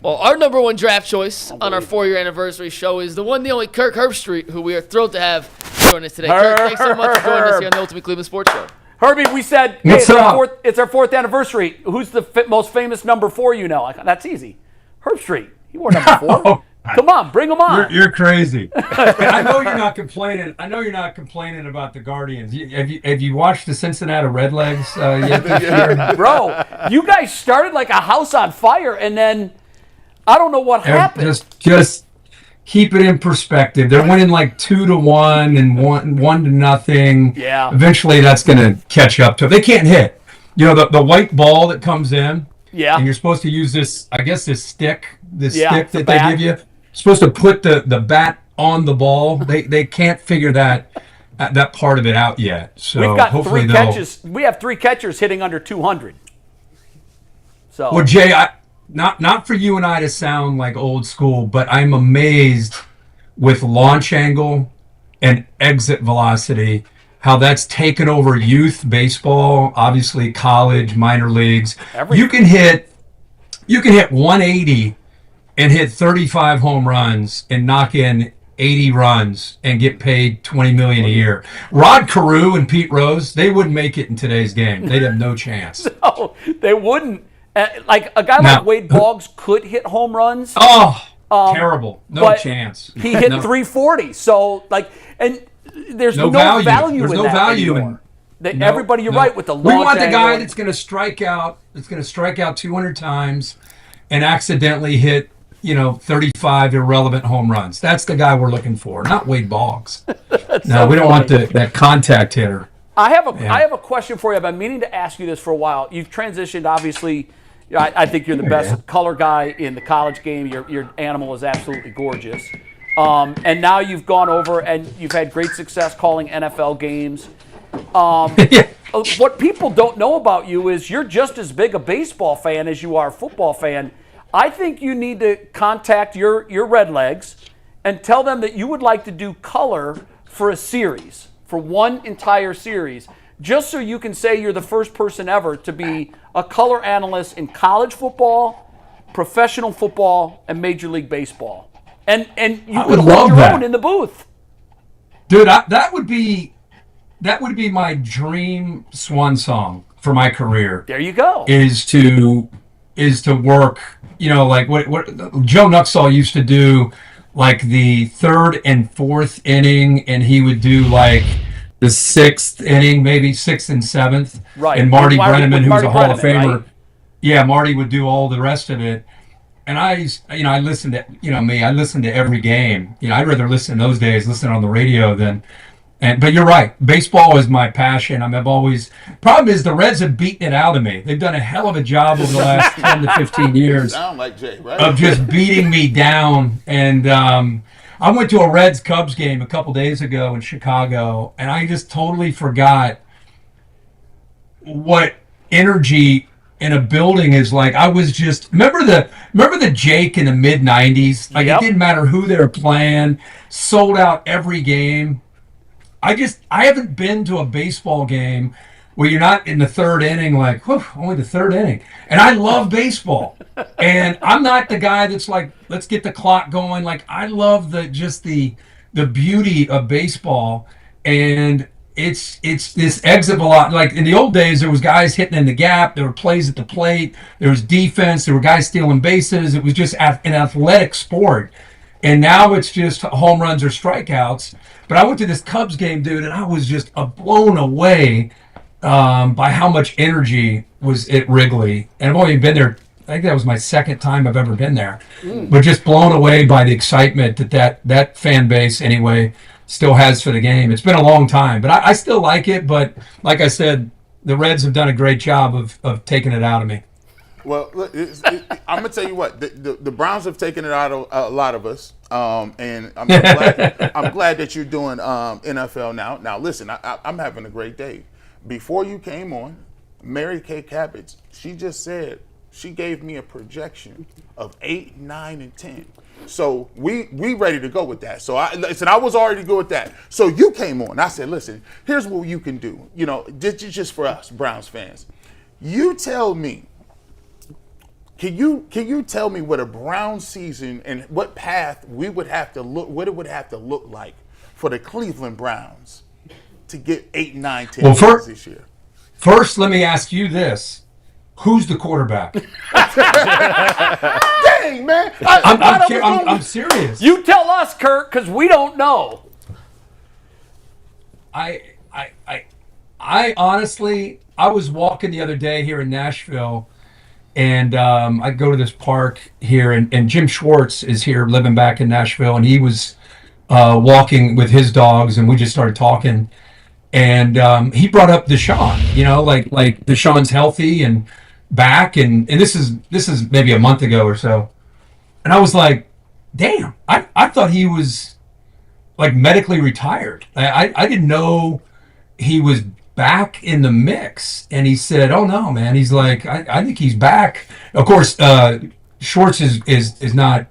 Well, our number one draft choice on our 4-year anniversary show is the one, the only Kirk Herbstreit, who we are thrilled to have join us today. Kirk, thanks so much for joining us here on the Ultimate Cleveland Sports Show. Herbie, we said, hey, it's our fourth anniversary. Who's the most famous number 4 you know? That's easy. Herbstreit. He wore number 4. Come on, bring him on. You're crazy. I know you're not complaining. I know you're not complaining about the Guardians. Have you watched the Cincinnati Redlegs yet? Bro, you guys started like a house on fire, and then I don't know what happened. Just keep it in perspective. They're winning like 2-1 and 1-0. Yeah. Eventually, that's going to catch up to them. They can't hit. You know the white ball that comes in. Yeah. And you're supposed to use this stick. Stick that bat. they give you. Supposed to put the bat on the ball. They can't figure that part of it out yet. So we've got hopefully 3 catches. We have 3 catchers hitting under 200. So well, Jay, not for you and I to sound like old school, but I'm amazed with launch angle and exit velocity, how that's taken over youth baseball, obviously college, minor leagues. You can hit 180 and hit 35 home runs and knock in 80 runs and get paid $20 million a year. Rod Carew and Pete Rose, they wouldn't make it in today's game. They'd have no chance. No, they wouldn't. Like a guy like Wade Boggs could hit home runs. Terrible. No chance. He hit 340. So and there's no value in that anymore. Everybody, you're right with the launch. We want the guy that's going to strike out. That's going to strike out 200 times and accidentally hit 35 irrelevant home runs. That's the guy we're looking for, not Wade Boggs. No, we don't want that contact hitter. I have a question for you. I've been meaning to ask you this for a while. You've transitioned, obviously. I think you're the best color guy in the college game. Your animal is absolutely gorgeous. And now you've gone over and you've had great success calling NFL games. What people don't know about you is you're just as big a baseball fan as you are a football fan. I think you need to contact your Redlegs and tell them that you would like to do color for a series, for one entire series, just so you can say you're the first person ever to be a color analyst in college football, professional football, and Major League Baseball. And you would hold your own in the booth. Dude, that would be my dream swan song for my career. There you go. Is to work, like what Joe Nuxall used to do, like the 3rd and 4th inning, and he would do like the 6th inning, maybe 6th and 7th. Right. And Marty Brenneman, who's a Hall of Famer. Right? Yeah, Marty would do all the rest of it. And I listened to, I listened to every game. I'd rather listen in those days, listen on the radio but you're right. Baseball is my passion. Problem is the Reds have beaten it out of me. They've done a hell of a job over the last 10 to 15 years sound like Jay, right? of just beating me down. And I went to a Reds-Cubs game a couple days ago in Chicago, and I just totally forgot what energy in a building is like. I was just remember the Jake in the mid-'90s. Like It didn't matter who they were playing, sold out every game. I haven't been to a baseball game where you're not in the 3rd inning, like, whew, only the 3rd inning. And I love baseball. And I'm not the guy that's like, let's get the clock going. Like, I love the beauty of baseball. And it's this exit velocity. Like in the old days, there was guys hitting in the gap. There were plays at the plate. There was defense. There were guys stealing bases. It was just an athletic sport. And now it's just home runs or strikeouts. But I went to this Cubs game, dude, and I was just blown away by how much energy was at Wrigley. And I've only been there, I think that was my 2nd time I've ever been there. But just blown away by the excitement that fan base, anyway, still has for the game. It's been a long time, but I still like it. But like I said, the Reds have done a great job of taking it out of me. Well, look, I'm gonna tell you what, the Browns have taken it out of a lot of us, and I'm glad that you're doing NFL now. Now, listen, I'm having a great day. Before you came on, Mary Kay Cabbage, she just said she gave me a projection of 8, 9, and 10. So we ready to go with that. So I was already good with that. So you came on. I said, listen, here's what you can do. Just for us Browns fans. You tell me Can you tell me what a Brown season and what path we would have to look, what it would have to look like for the Cleveland Browns to get 8, 9, 10 wins this year? First, let me ask you this: who's the quarterback? Dang, man! I'm serious. You tell us, Kirk, because we don't know. I honestly, I was walking the other day here in Nashville, and I go to this park here, and Jim Schwartz is here living back in Nashville, and he was walking with his dogs, and we just started talking, and he brought up Deshaun, like Deshaun's healthy and back, and this is maybe a month ago or so, and I was like, damn, I thought he was like medically retired. I didn't know he was back in the mix. And he said, oh no, man. He's like, I think he's back. Of course, Schwartz is not,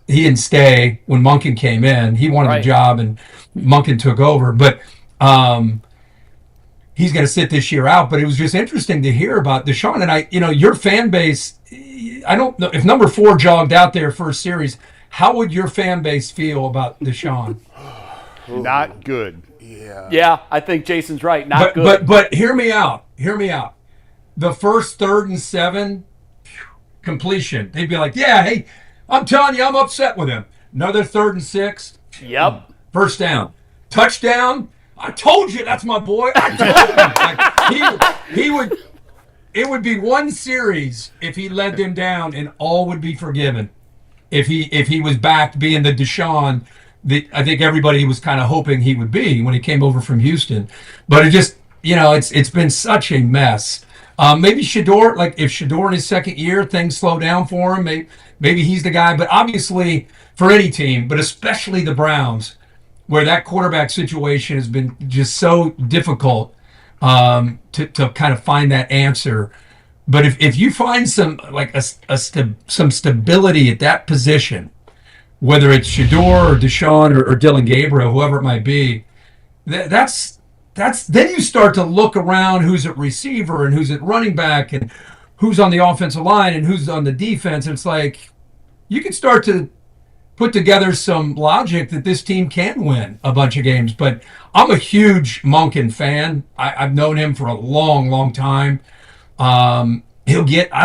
he didn't stay when Monken came in. He wanted the job and Monken took over. But he's going to sit this year out. But it was just interesting to hear about Deshaun. And your fan base, I don't know if number 4 jogged out there first series, how would your fan base feel about Deshaun? Not good. Yeah, I think Jason's right. Not good. But hear me out. The first 3rd and 7 completion, they'd be like, yeah, hey, I'm telling you, I'm upset with him. Another 3rd and 6. Yep. First down. Touchdown. I told you, that's my boy. I told you. Like, he would. It would be one series if he led them down, and all would be forgiven. If he was back being the Deshaun that I think everybody was kind of hoping he would be when he came over from Houston. But it just, it's been such a mess. Maybe Shador, like if Shador in his second year, things slow down for him, maybe he's the guy. But obviously for any team, but especially the Browns, where that quarterback situation has been just so difficult to kind of find that answer. But if you find some like some stability at that position, whether it's Shador or Deshaun or Dylan Gabriel, whoever it might be, that's then you start to look around who's at receiver and who's at running back and who's on the offensive line and who's on the defense. And it's like you can start to put together some logic that this team can win a bunch of games. But I'm a huge Monken fan. I've known him for a long, long time. I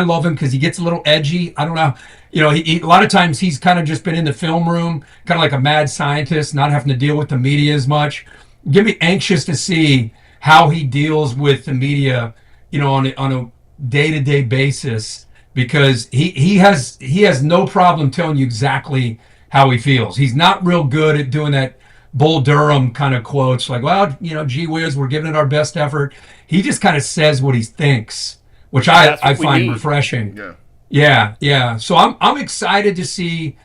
love him because he gets a little edgy. I don't know. A lot of times he's kind of just been in the film room, kind of like a mad scientist, not having to deal with the media as much. Get me anxious to see how he deals with the media, on a day-to-day basis, because he has no problem telling you exactly how he feels. He's not real good at doing that Bull Durham kind of quotes like, well, gee whiz, we're giving it our best effort. He just kind of says what he thinks, which I find refreshing. Yeah. So I'm excited to see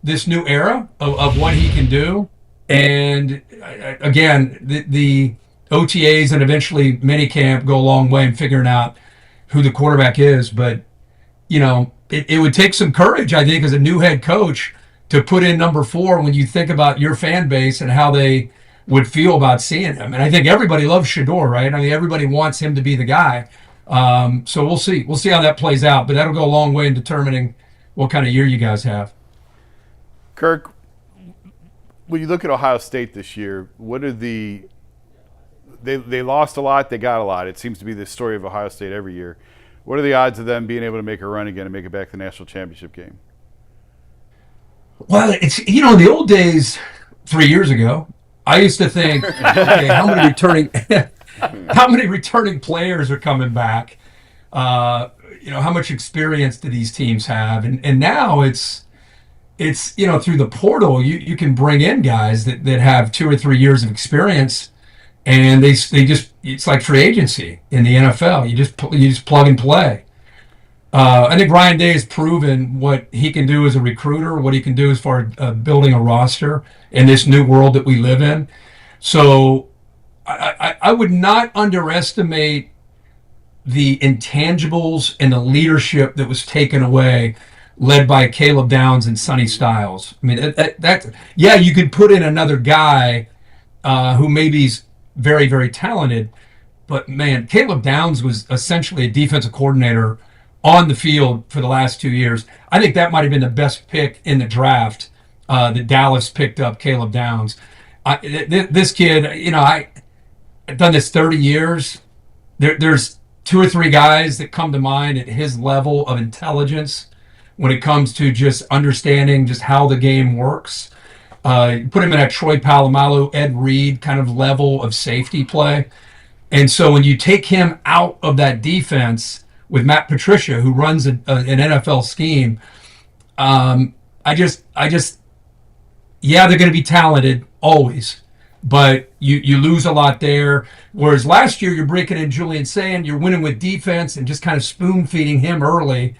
this new era of what he can do. And again, the OTAs and eventually minicamp go a long way in figuring out who the quarterback is. But, it would take some courage, I think, as a new head coach to put in number 4 when you think about your fan base and how they would feel about seeing him. And I think everybody loves Shador, right? I mean, everybody wants him to be the guy. So we'll see. We'll see how that plays out. But that'll go a long way in determining what kind of year you guys have. Kirk, when you look at Ohio State this year, what are they lost a lot, they got a lot. It seems to be the story of Ohio State every year. What are the odds of them being able to make a run again and make it back to the national championship game? Well, it's in the old days, 3 years ago, I used to think, okay, how many returning players are coming back? How much experience do these teams have? And now it's through the portal, you can bring in guys that have 2 or 3 years of experience, and they just it's like free agency in the NFL. You just plug and play. I think Ryan Day has proven what he can do as a recruiter, what he can do as far as building a roster in this new world that we live in. So I would not underestimate the intangibles and the leadership that was taken away, led by Caleb Downs and Sonny Styles. I mean, you could put in another guy who maybe is very, very talented, but man, Caleb Downs was essentially a defensive coordinator on the field for the last 2 years. I think that might have been the best pick in the draft that Dallas picked up, Caleb Downs. This kid, I've done this 30 years. There's 2 or 3 guys that come to mind at his level of intelligence when it comes to just understanding just how the game works. Put him in that Troy Polamalu, Ed Reed kind of level of safety play. And so when you take him out of that defense with Matt Patricia, who runs an NFL scheme, they're going to be talented always, but you lose a lot there. Whereas last year you're breaking in Julian Sand, you're winning with defense and just kind of spoon feeding him early.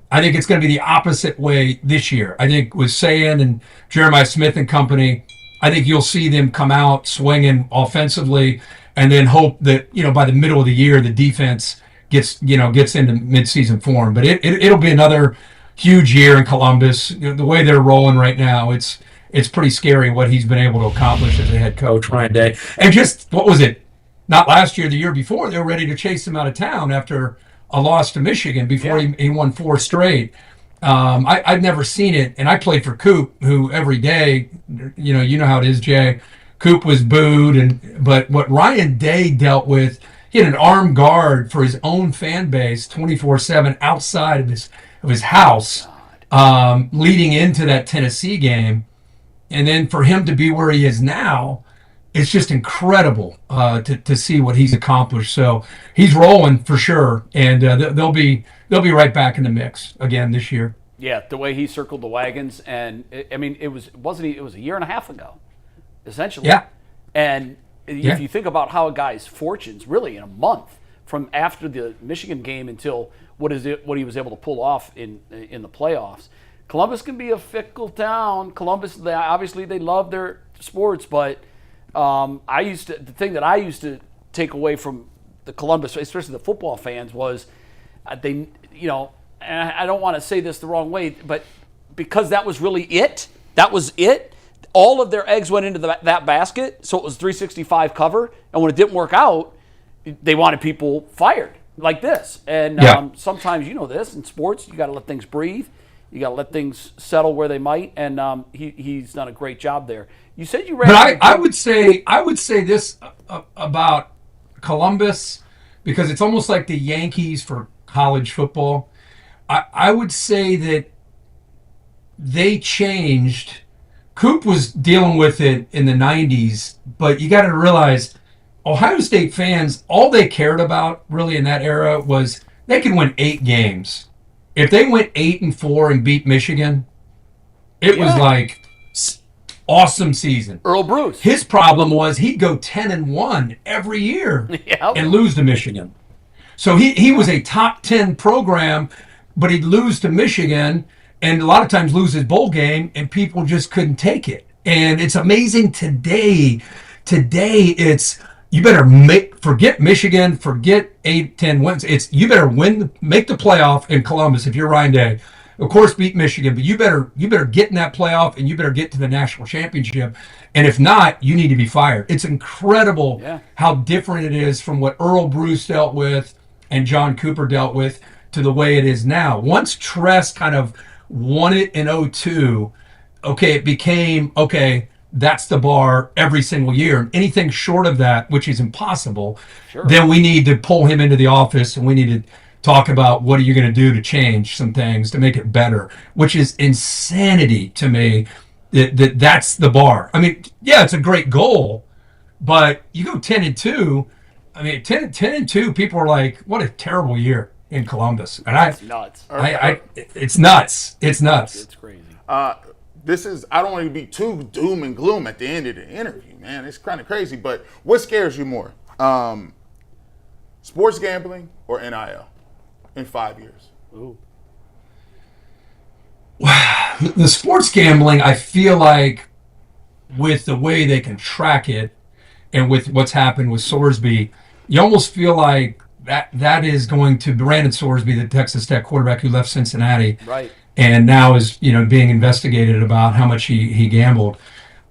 I think it's going to be the opposite way this year. I think with Sand and Jeremiah Smith and company, I think you'll see them come out swinging offensively, and then hope that by the middle of the year the defense gets into midseason form. But it'll be another huge year in Columbus. The way they're rolling right now, it's pretty scary what he's been able to accomplish as a head coach, Ryan Day. And just what was it? Not last year, the year before, they were ready to chase him out of town after a loss to Michigan before he won 4 straight. I've never seen it, and I played for Coop, who every day, you know how it is, Jay. Coop was booed, but what Ryan Day dealt with, he had an armed guard for his own fan base 24/7 outside of his house, leading into that Tennessee game, and then for him to be where he is now, it's just incredible to see what he's accomplished. So he's rolling for sure, and they'll be right back in the mix again this year. Yeah, the way he circled the wagons, and it was a year and a half ago, essentially. Yeah, and if you think about how a guy's fortunes really in a month from after the Michigan game until what he was able to pull off in the playoffs. Columbus can be a fickle town. Columbus, obviously they love their sports, but the thing that I used to take away from the Columbus, especially the football fans, was and I don't want to say this the wrong way, but because that was really it, all of their eggs went into that basket, so it was 365 cover, and when it didn't work out, they wanted people fired like this. And sometimes, this in sports, you got to let things breathe. You got to let things settle where they might, and he's done a great job there. You said you ran. But I would say this about Columbus, because it's almost like the Yankees for college football. I would say that they changed. Coop was dealing with it in the 90s, but you got to realize Ohio State fans, all they cared about really in that era was they could win 8 games. If they went 8-4 and beat Michigan, it was like awesome season. Earl Bruce. His problem was he'd go 10-1 every year and lose to Michigan. So he was a top 10 program, but he'd lose to Michigan and a lot of times lose his bowl game, and people just couldn't take it. And it's amazing today. Today it's you better forget Michigan, forget 8-10 wins. It's you better make the playoff in Columbus if you're Ryan Day. Of course, beat Michigan, but you better get in that playoff and you better get to the national championship. And if not, you need to be fired. It's incredible how different it is from what Earl Bruce dealt with and John Cooper dealt with to the way it is now. Once Tress kind of won it in 2002, it became, that's the bar every single year. Anything short of that, which is impossible, then we need to pull him into the office and we need to talk about what are you going to do to change some things to make it better, which is insanity to me that's the bar. I mean, it's a great goal, but you go 10-2. I mean, 10-2, people are like, what a terrible year in Columbus. And it's nuts. It's nuts. It's nuts. It's crazy. I don't want to be too doom and gloom at the end of the interview, man. It's kind of crazy, but what scares you more? Sports gambling or NIL in 5 years? Ooh. The sports gambling, I feel like with the way they can track it and with what's happened with Sorsby, you almost feel like that is going to Brandon Sorsby, the Texas Tech quarterback who left Cincinnati. Right. And now is being investigated about how much he gambled.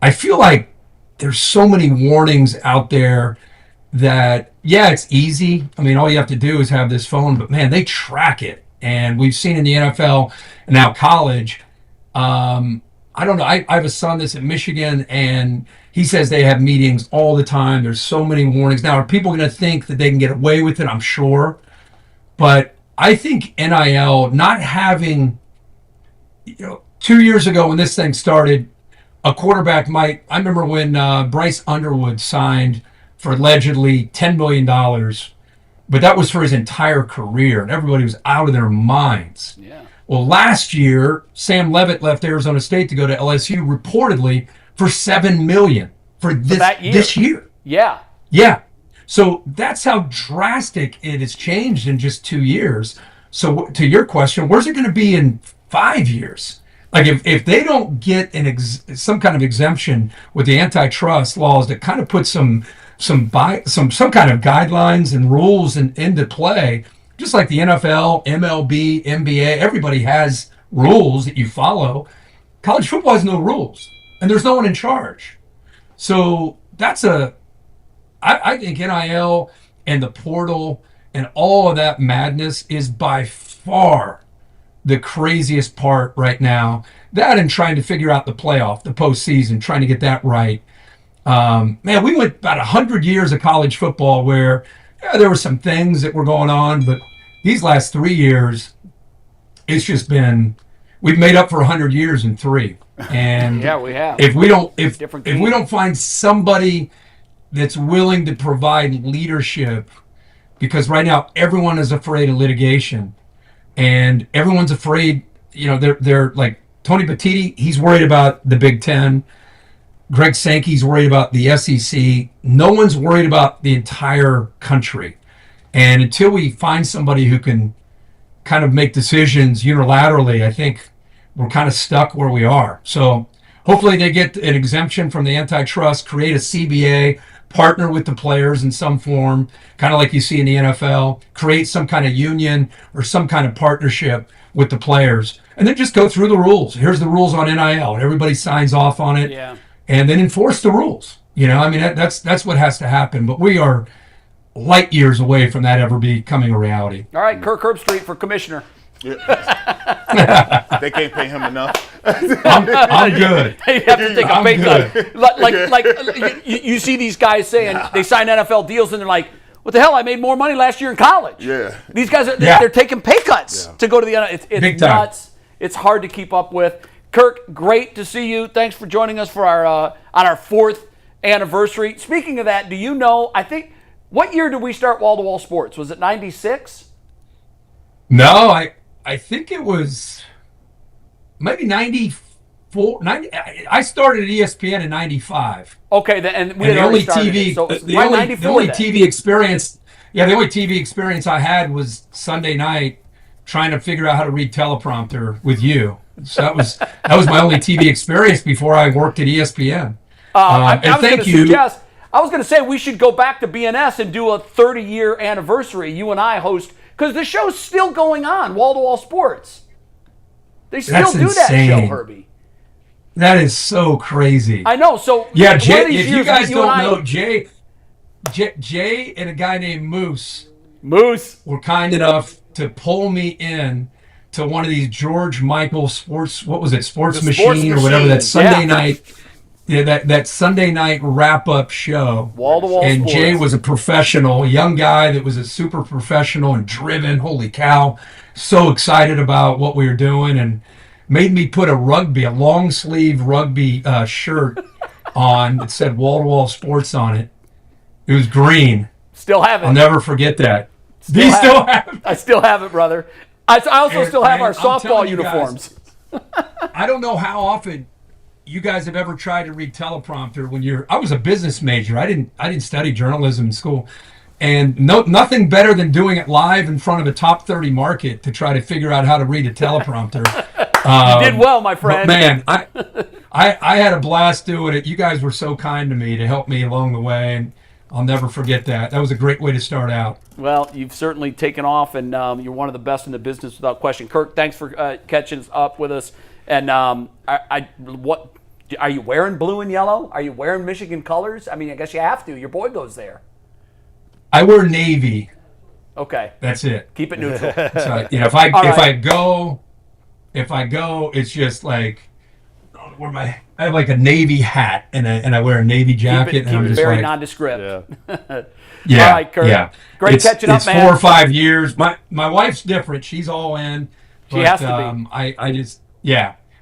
I feel like there's so many warnings out there that it's easy. I mean, all you have to do is have this phone, but man, they track it, And we've seen in the NFL and now college. I don't know. I have a son that's at Michigan, and he says they have meetings all the time. There's so many warnings. Now, are people going to think that they can get away with it? I'm sure. But I think NIL not having, 2 years ago when this thing started, a quarterback might, I remember when Bryce Underwood signed for allegedly $10 million, but that was for his entire career, and everybody was out of their minds. Yeah. Well, last year, Sam Levitt left Arizona State to go to LSU reportedly for $7 million for this year. Yeah. Yeah. So that's how drastic it has changed in just 2 years. So to your question, where's it going to be in 5 years? Like if they don't get some kind of exemption with the antitrust laws that kind of put some kind of guidelines and rules into play, just like the NFL, MLB, NBA, everybody has rules that you follow. College football has no rules, and there's no one in charge. So I think NIL and the portal and all of that madness is by far the craziest part right now. That and trying to figure out the playoff, the postseason, trying to get that right. Man, we went about 100 years of college football where there were some things that were going on, but these last 3 years, it's just been, we've made up for 100 years in 3. And Yeah, we have. if we don't find somebody that's willing to provide leadership, because right now everyone is afraid of litigation, and everyone's afraid, they're like Tony Petitti, he's worried about the Big Ten. Greg Sankey's worried about the SEC. No one's worried about the entire country. And until we find somebody who can kind of make decisions unilaterally, I think we're kind of stuck where we are. So hopefully they get an exemption from the antitrust, create a CBA, partner with the players in some form, kind of like you see in the NFL, create some kind of union or some kind of partnership with the players, and then just go through the rules. Here's the rules on NIL. Everybody signs off on it, and then enforce the rules. That's what has to happen. But we are light years away from that ever becoming a reality. All right, Kirk Herbstreit for commissioner. They can't pay him enough. I'm good. You have to take a pay cut. Like you see these guys saying they sign NFL deals and they're like, "What the hell? I made more money last year in college." Yeah. These guys are they're taking pay cuts to go to the NFL. It's nuts. It's hard to keep up with. Kirk, great to see you. Thanks for joining us for our on our 4th anniversary. Speaking of that, do you know? I think what year did we start Wall to Wall Sports? Was it '96? No, I think it was maybe 94. I started at ESPN in 95. Okay, and we And had the already only started TV, it. So the only then. TV experience, the only TV experience I had was Sunday night trying to figure out how to read teleprompter with you. So that was my only TV experience before I worked at ESPN. I was going to say we should go back to BNS and do a 30-year anniversary. You and I host, because the show's still going on, Wall to Wall Sports. They still do that show, Herbie. That is so crazy. I know. So yeah, Jay, if you guys don't know, Jay and a guy named Moose were kind enough to pull me in to one of these George Michael Sports Machine or whatever, that Sunday night. Yeah, that Sunday night wrap-up show. Wall to Wall And Sports. Jay was a professional, a young guy that was a super professional and driven. Holy cow. So excited about what we were doing, and made me put a long-sleeve rugby shirt on that said Wall to Wall Sports on it. It was green. Still have it. I'll never forget that. Still have it. I still have it, brother. I also still have our softball uniforms. I don't know how often you guys have ever tried to read teleprompter I was a business major. I didn't study journalism in school. And nothing better than doing it live in front of a top 30 market to try to figure out how to read a teleprompter. You did well, my friend. Man, I had a blast doing it. You guys were so kind to me to help me along the way, and I'll never forget that. That was a great way to start out. Well, you've certainly taken off, and you're one of the best in the business without question. Kirk, thanks for catching up with us. And what are you wearing? Blue and yellow? Are you wearing Michigan colors? I mean, I guess you have to. Your boy goes there. I wear navy. Okay. That's it. Keep it neutral. So, if I go, it's just like I have like a Navy hat and I wear a Navy jacket, Keep and I'm it just very like, nondescript. yeah, All right, Kirk. yeah. Great it's, catching up, it's man. 4 or 5 years. My wife's different. She's all in. She has to be. I just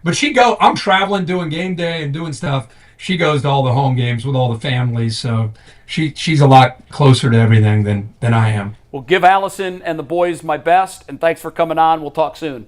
But I'm traveling doing game day and doing stuff. She goes to all the home games with all the families, so she's a lot closer to everything than I am. Well, give Allison and the boys my best, and thanks for coming on. We'll talk soon.